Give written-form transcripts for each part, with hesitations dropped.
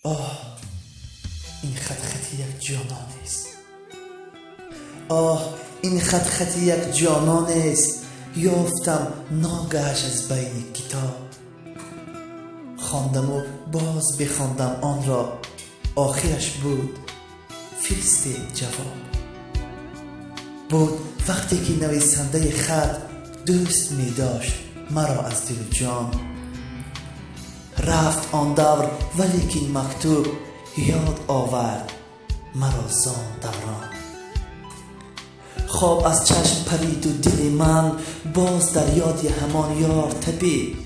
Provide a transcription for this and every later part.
آه، این خط خطی یک جانان است. آه، این خط خطی یک جانان است. یافتم ناگهش از بین کتاب، خواندم و باز بخواندم آن را. آخرش بود فیست جواب. بود وقتی که نویسنده خط دوست می داشت مرا از دل و جان. رفت آن دور ولیکن مکتوب یاد آورد مرا زان دوران. خواب از چشم پرید و دل من باز در یاد همان یار تپید.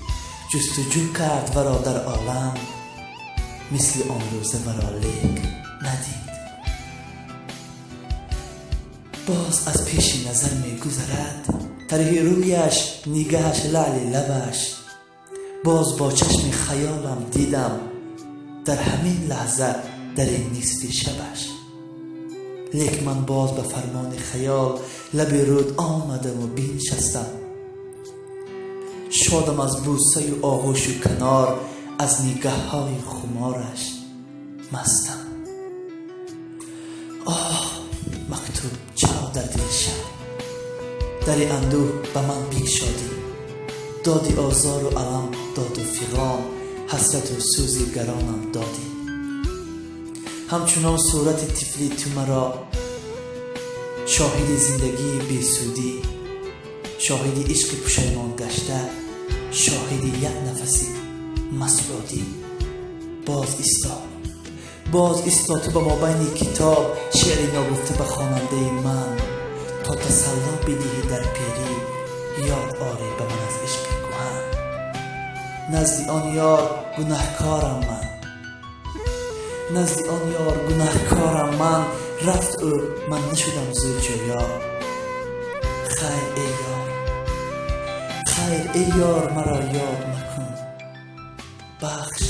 جستجو کرد ورا در عالم، مثل آن روزه ورا لیک ندید. باز از پیش نظر می گذرد طرح رویش، نگهش، لعل لبش. باز با چشم خیالم دیدم در همین لحظه در این نصف شبش. لیک من باز به فرمان خیال لب رود آمدم و بنشستم. شادم از بوسه و آغوش و کنار، از نگاه های خمارش مستم. آه، مکتوب چرا در دل شب در اندوه به من بگشادی. دادی آزار و علم، داد و فغان، حسرت و سوز گرانم دادی. همچنان صورت طفلی تو مرا شاهد زندگی بیسودی، شاهد عشق پشیمان گشته، شاهد یک نفسی مسعودی. باز ایستا تو به مابین کتاب، شعری ناگفته به خواننده من، تا تسلا بدهی در پیری یاد آری به من از عشق کهن. نزد آن یار گناهکارم من، رفت او من نشدم زود جویا. خیر ای یار مرا یاد مکن، بخش